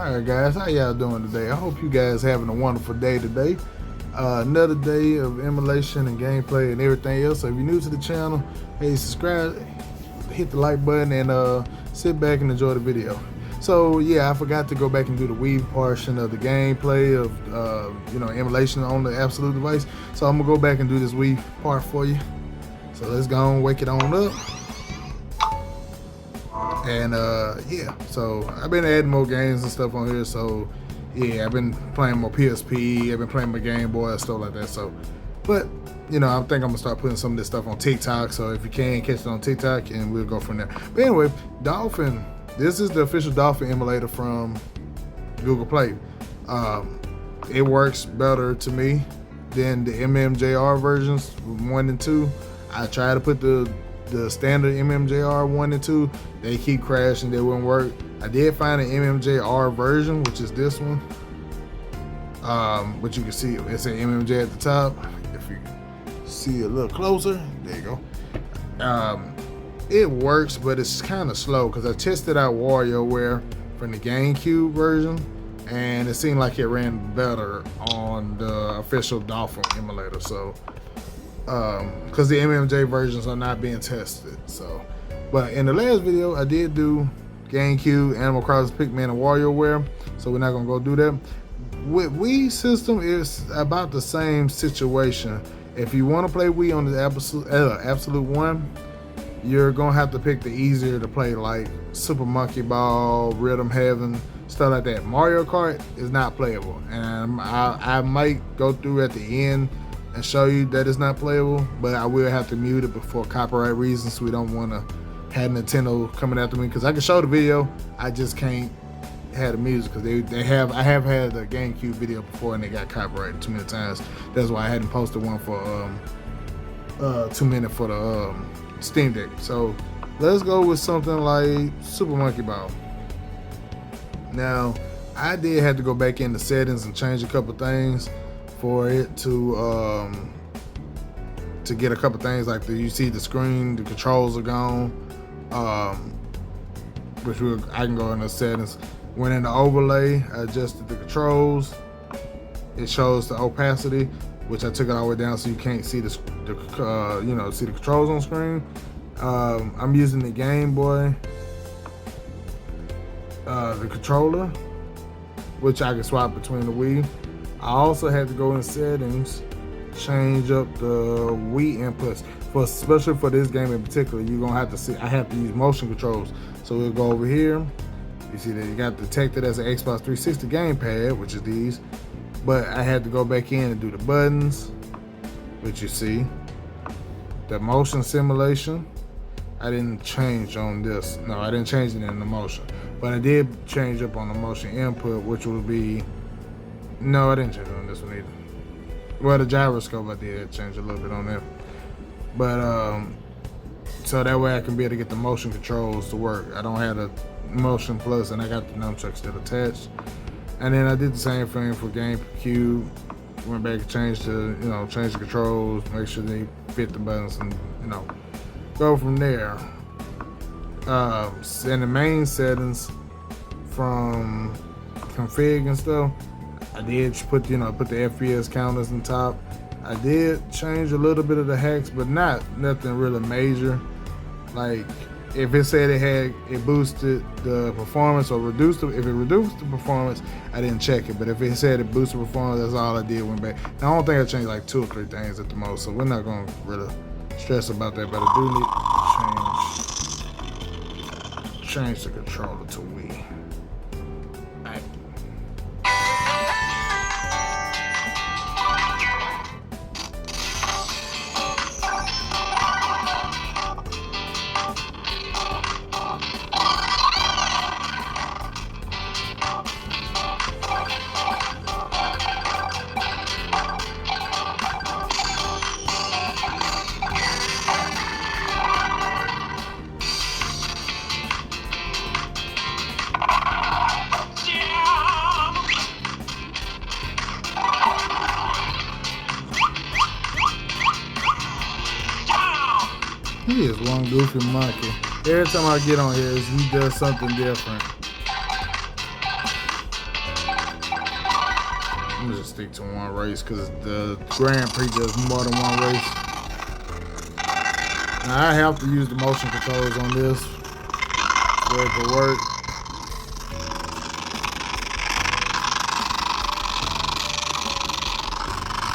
Alright guys, how y'all doing today? I hope you guys having a wonderful day today. Another day of emulation and gameplay and everything else. So if you're new to the channel, hey, subscribe, hit the like button, and sit back and enjoy the video. So yeah, I forgot to go back and do the Wii portion of the gameplay of emulation on the Abxylute device. So I'm gonna go back and do this Wii part for you. So let's go and wake it on up. And yeah, so I've been adding more games and stuff on here. So yeah, I've been playing more PSP, I've been playing my Game Boy and stuff like that. So, but you know, I think I'm gonna start putting some of this stuff on TikTok. So if you can, catch it on TikTok and we'll go from there. But anyway, Dolphin, this is the official Dolphin emulator from Google Play. It works better to me than the MMJR versions 1 and 2. I tried to put the standard MMJR 1 and 2, they keep crashing, they wouldn't work. I did find an MMJR version, which is this one. But you can see it's an MMJ at the top. If you see a little closer, there you go. It works, but it's kind of slow because I tested out WarioWare from the GameCube version, and it seemed like it ran better on the official Dolphin emulator. So because the MMJ versions are not being tested. So, but in the last video I did do GameCube, Animal Crossing, Pikmin, and WarioWare, so we're not gonna go do that. With Wii system, it's about the same situation. If you want to play Wii on the Abxylute 1, you're gonna have to pick the easier to play, like Super Monkey Ball, Rhythm Heaven, stuff like that. Mario Kart is not playable, and I might go through at the end and show you that it's not playable, but I will have to mute it before copyright reasons. We don't want to have Nintendo coming after me, because I can show the video, I just can't have the music, because I have had the GameCube video before and they got copyrighted too many times. That's why I hadn't posted one for 2 minutes for the Steam Deck. So let's go with something like Super Monkey Ball. Now I did have to go back into settings and change a couple things for it to get a couple things, like you see the screen, the controls are gone, which I can go into settings. Went into overlay, I adjusted the controls. It shows the opacity, which I took it all the way down so you can't see see the controls on screen. I'm using the Game Boy, the controller, which I can swap between the Wii. I also had to go in settings, change up the Wii inputs. Especially for this game in particular, you're gonna have to see, I have to use motion controls. So we'll go over here. You see that you got detected as an Xbox 360 gamepad, which is these. But I had to go back in and do the buttons, which you see. The motion simulation, I didn't change on this. No, I didn't change it in the motion. But I did change up on the motion input, which would be, no, I didn't change it on this one either. Well, the gyroscope I did change a little bit on there. But, so that way I can be able to get the motion controls to work. I don't have the motion plus, and I got the nunchucks still attached. And then I did the same thing for GameCube. Went back and changed change the controls, make sure they fit the buttons, and go from there. In the main settings from config and stuff, I did put the FPS counters on top. I did change a little bit of the hacks, but nothing really major. Like if it said it boosted the performance or if it reduced the performance, I didn't check it. But if it said it boosted performance, that's all I did. Went back. Now I don't think I changed like 2 or 3 things at the most, so we're not gonna really stress about that. But I do need to change the controller to Wii. He is one goofy monkey. Every time I get on here, he does something different. gonna just stick to one race because the Grand Prix does more than one race. Now I have to use the motion controls on this for it to work.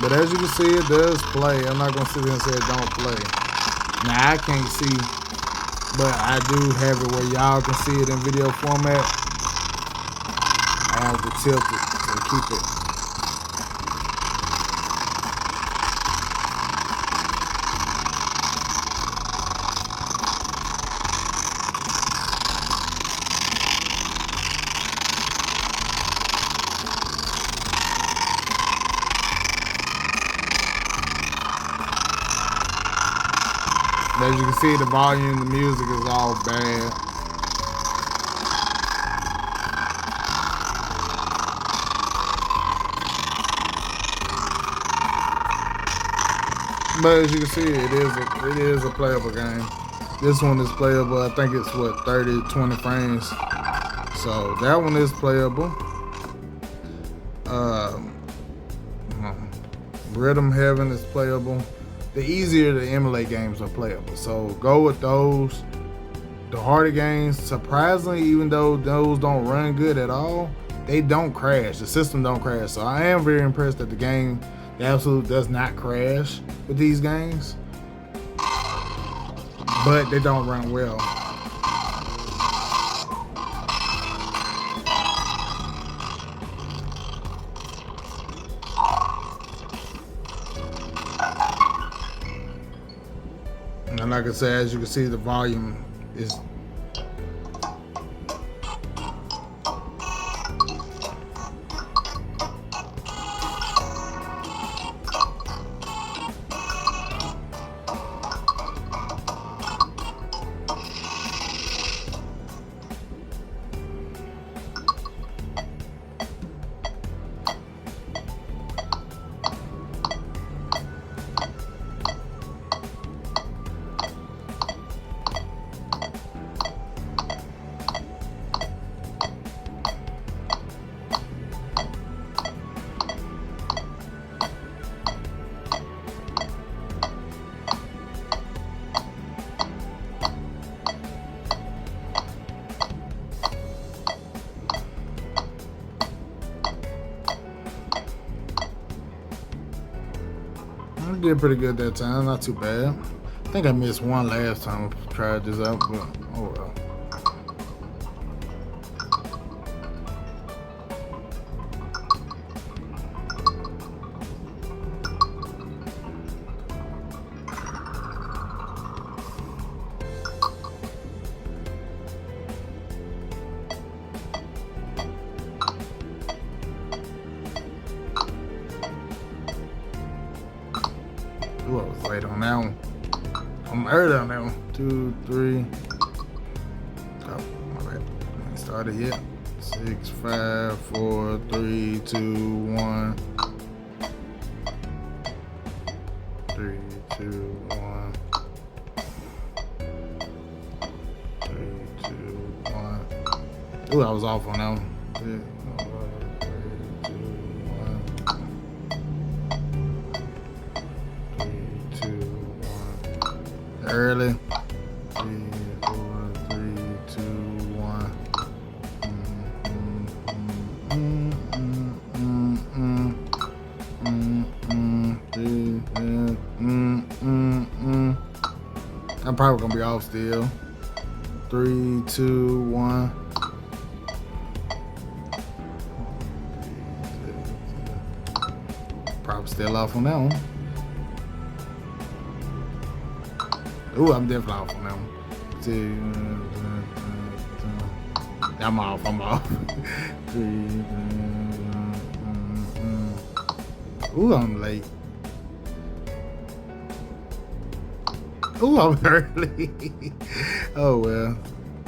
But as you can see, it does play. I'm not gonna sit here and say it don't play. Now I can't see, but I do have it where y'all can see it in video format. I have to tilt it to keep it. As you can see, the volume, the music is all bad. But as you can see, it is a playable game. This one is playable. I think it's what, 20 frames. So that one is playable. Rhythm Heaven is playable. The easier to emulate games are playable, so go with those. The harder games, surprisingly, even though those don't run good at all, they don't crash. The system don't crash. So I am very impressed that the game, the Abxylute, does not crash with these games, but they don't run well. And like I said, as you can see, the volume is I did pretty good that time, not too bad. I think I missed one last time I tried this out, but oh well. Ooh, I was late on that one. I'm early on that one. 2, 3. Oh, my bad. I ain't started yet. 6, 5, 4, 3, 2, 1. 3, 2, 1. 3, 2, 1. Ooh, I was off on that one. 3, 2, 1. Early. 3, 4, 3, 2, 1. I'm probably gonna be off still. 3, 2, 1. Probably still off on that one. Ooh, I'm definitely off on that one. I'm off. Ooh, I'm late. Ooh, I'm early. Oh well,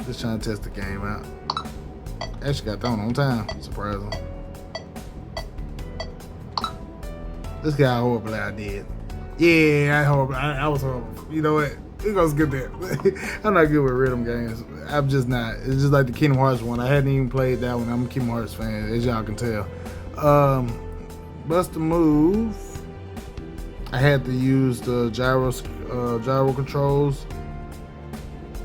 just trying to test the game out. Actually got thrown on time, surprising. This guy horrible I did. Yeah, I was horrible. You know what? We're gonna skip that. I'm not good with rhythm games. I'm just not. It's just like the Kingdom Hearts one. I hadn't even played that one. I'm a Kingdom Hearts fan, as y'all can tell. bust a move, I had to use the gyro controls.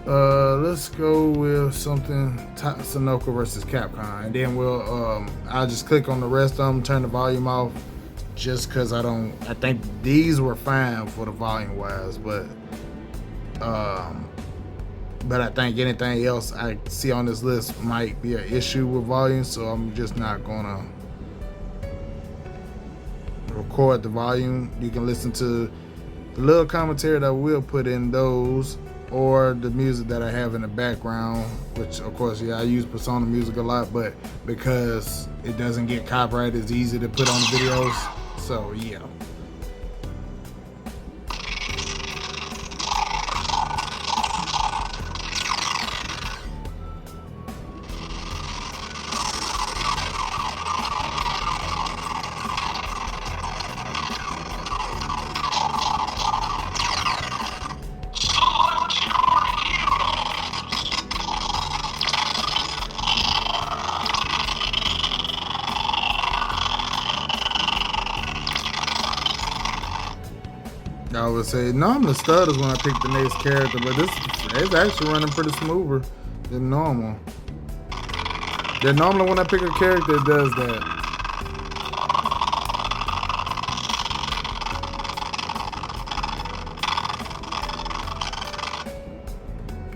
Let's go with something Sunoco versus Capcom, and then I'll just click on the rest of them, turn the volume off, just because I think these were fine for the volume wise, but I think anything else I see on this list might be an issue with volume, so I'm just not gonna record the volume. You can listen to the little commentary that we'll put in those, or the music that I have in the background, which of course, yeah, I use Persona music a lot, but because it doesn't get copyrighted, it's easy to put on the videos, so yeah. I would say normally stutters when I pick the next character, but it's actually running pretty smoother than normal. Then normally when I pick a character, it does that.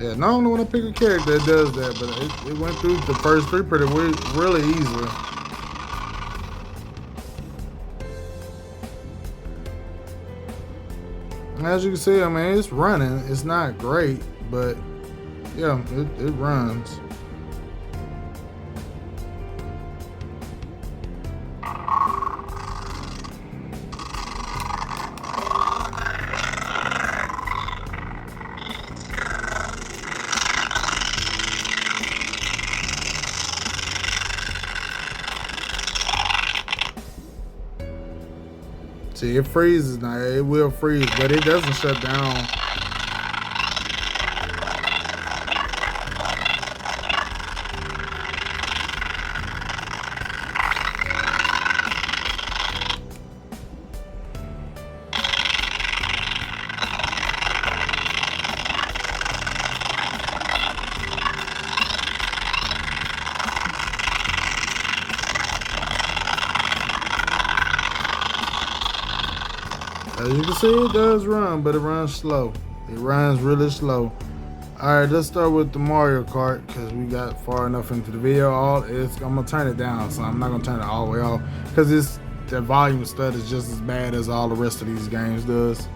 Yeah, normally when I pick a character, it does that, but it went through the first three really easily. As you can see, I mean, it's running. It's not great, but yeah, it runs. See, it freezes now. It will freeze, but it doesn't shut down. As you can see, it does run, but it runs slow. It runs really slow. Alright, let's start with the Mario Kart, because we got far enough into the video. I'm going to turn it down, so I'm not going to turn it all the way off, because the volume stuff is just as bad as all the rest of these games does.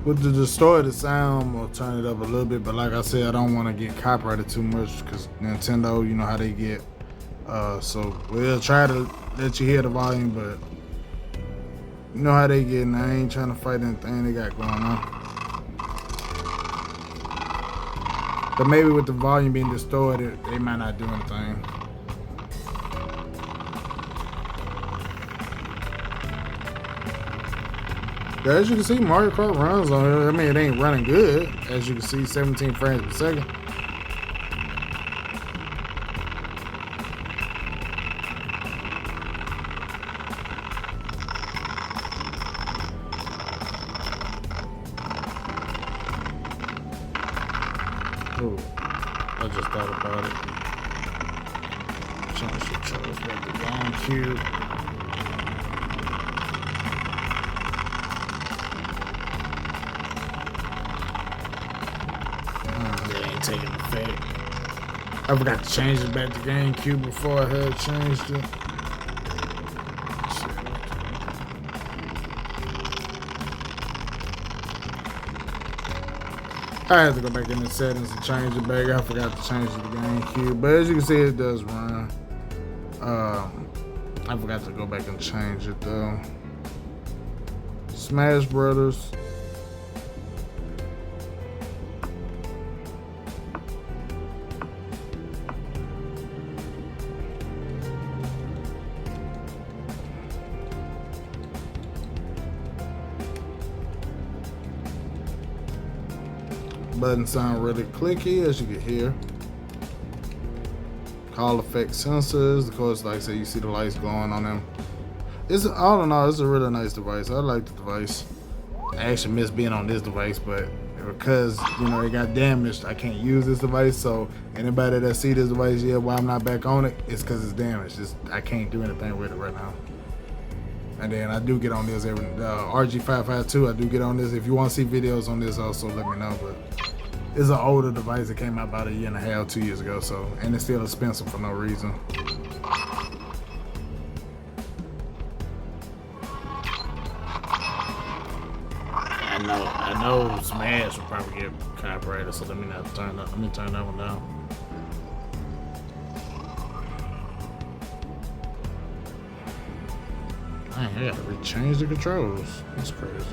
With the distorted sound, we'll turn it up a little bit, but like I said, I don't want to get copyrighted too much, because Nintendo, you know how they get. So we'll try to let you hear the volume, but you know how they get, and I ain't trying to fight anything they got going on. But maybe with the volume being distorted, they might not do anything. As you can see, Mario Kart runs on it. I mean, it ain't running good. As you can see, 17 frames per second. Oh, I just thought about it. Change the controls back to GameCube. Taking effect. I forgot to change it back to GameCube before I had changed it. I had to go back in the settings and change it back. I forgot to change it to GameCube, but as you can see, it does run. I forgot to go back and change it though. Smash Brothers. Buttons sound really clicky, as you can hear. Call effect sensors, of course, like I said, you see the lights glowing on them. It's all in all, it's a really nice device. I like the device. I actually miss being on this device, but because it got damaged, I can't use this device. So anybody that see this device, why I'm not back on it, it's because it's damaged. I can't do anything with it right now. And then I do get on this every RG552. I do get on this. If you want to see videos on this, also let me know. But it's an older device that came out about 1.5 years, 2 years ago. So, and it's still expensive for no reason. I know Smash will probably get copyrighted, so let me turn that one down. Man, I gotta rechange the controls. That's crazy.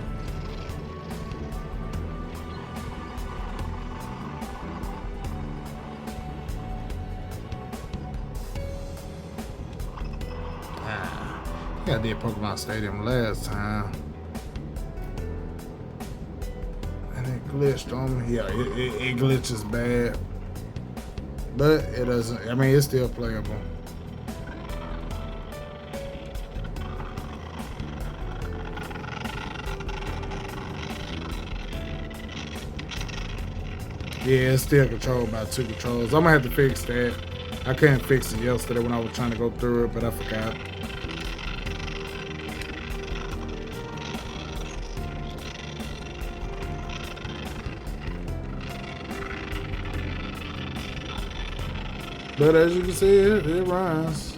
I did Pokemon Stadium last time. And it glitched on me. Yeah, it glitches bad. But it doesn't, I mean, it's still playable. Yeah, it's still controlled by 2 controllers. I'm gonna have to fix that. I couldn't fix it yesterday when I was trying to go through it, but I forgot. But as you can see, it runs.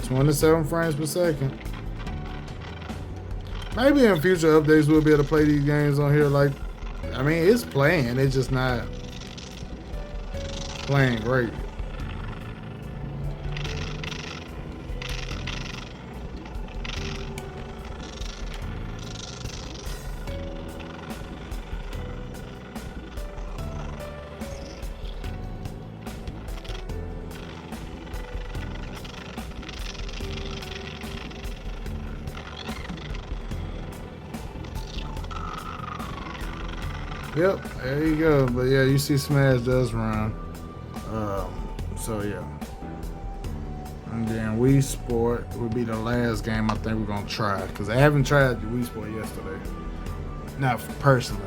27 frames per second. Maybe in future updates we'll be able to play these games on here. Like, I mean, it's playing. It's just not playing great. Yep, there you go. But yeah, you see Smash does run. So yeah. And then Wii Sport would be the last game I think we're gonna try. Cause I haven't tried the Wii Sport yesterday. Not personally.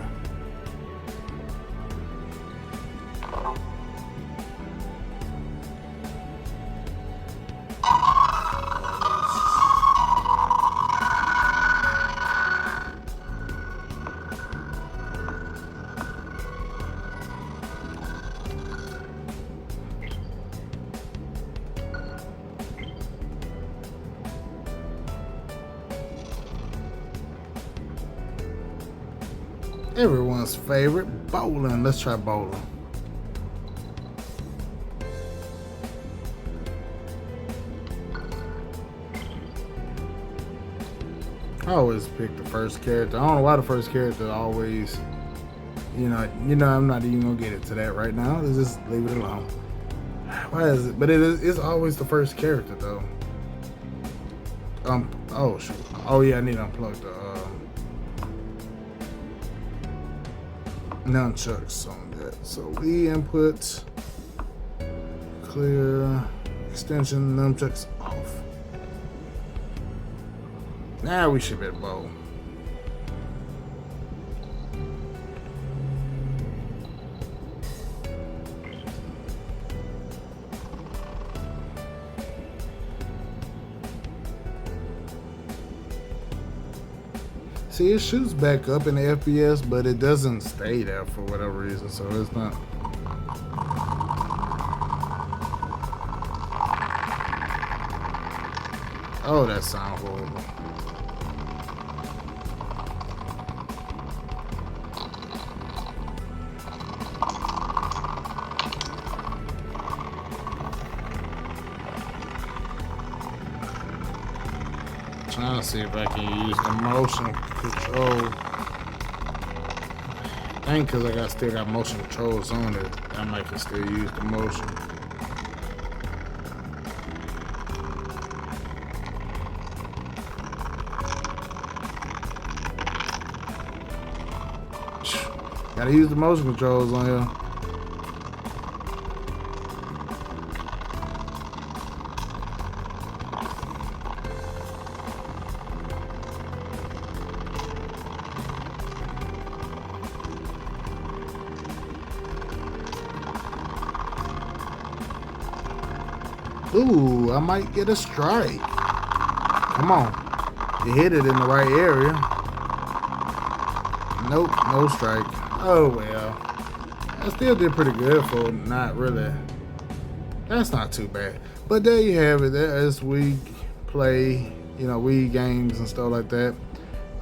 Everyone's favorite, bowling. Let's try bowling. I always pick the first character. I don't know why the first character always, I'm not even gonna get it to that right now. Let's just leave it alone. Why is it? But it's always the first character though. Oh shoot. Oh yeah, I need to unplug the nunchucks on that. So we input, clear, extension, nunchucks off. Now we should be able to bowl. See, it shoots back up in the FPS, but it doesn't stay there for whatever reason, so it's not. Oh, that sounds horrible. Trying to see if I can use the motion control. I think because I still got motion controls on it, I might can still use the motion. Gotta use the motion controls on here. Ooh, I might get a strike. Come on. You hit it in the right area. Nope, no strike. Oh well. I still did pretty good for not really. That's not too bad. But there you have it. As we play, Wii games and stuff like that.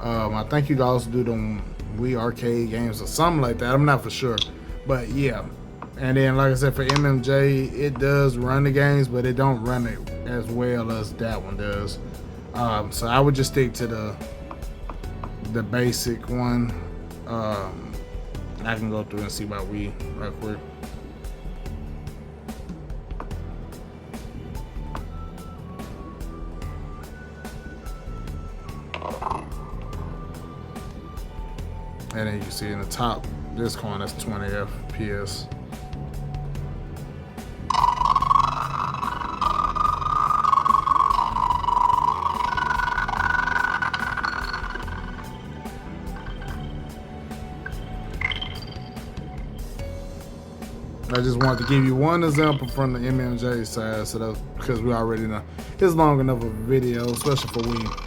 I think you can also do them Wii arcade games or something like that. I'm not for sure. But yeah. And then, like I said, for MMJ, it does run the games, but it don't run it as well as that one does. So I would just stick to the basic one. I can go through and see about Wii right quick. And then you can see in the top, this corner, that's 20 FPS. I just wanted to give you one example from the MMJ side, so that's because we already know it's long enough of a video, especially for Wii.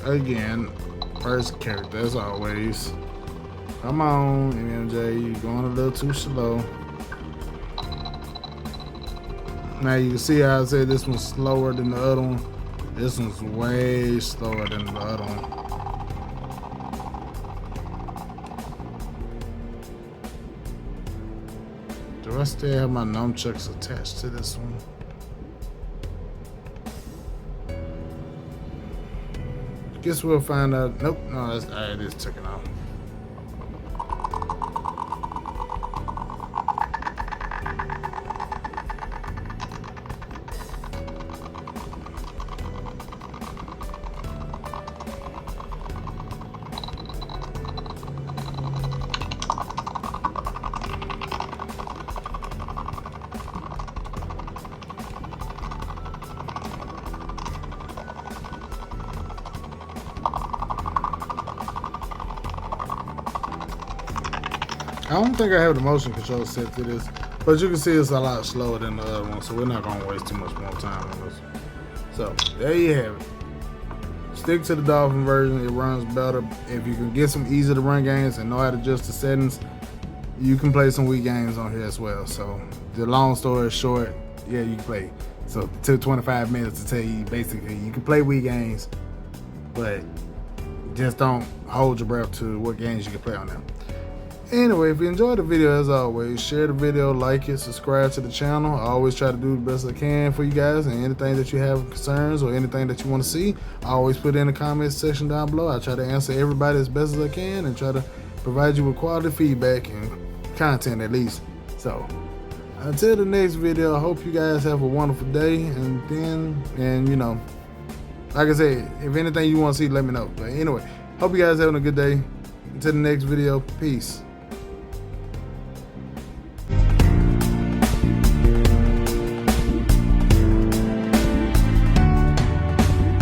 Again, first character as always. Come on, MMJ, you're going a little too slow. Now you can see how I said this one's slower than the other one. This one's way slower than the other one. Do I still have my nunchucks attached to this one? Guess we'll find out. Nope, no, it is taken off. I don't think I have the motion control set to this, but you can see it's a lot slower than the other one, so we're not gonna waste too much more time on this. So there you have it. Stick to the Dolphin version, it runs better. If you can get some easy to run games and know how to adjust the settings, you can play some Wii games on here as well. So the long story short, yeah, you can play. So it took 25 minutes to tell you basically you can play Wii games, but just don't hold your breath to what games you can play on them. Anyway, if you enjoyed the video, as always, share the video, like it, subscribe to the channel. I always try to do the best I can for you guys, and anything that you have concerns or anything that you want to see, I always put it in the comments section down below. I try to answer everybody as best as I can and try to provide you with quality feedback and content at least. So until the next video, I hope you guys have a wonderful day, and you know, like I said, if anything you want to see, let me know. But anyway, hope you guys having a good day. Until the next video, peace.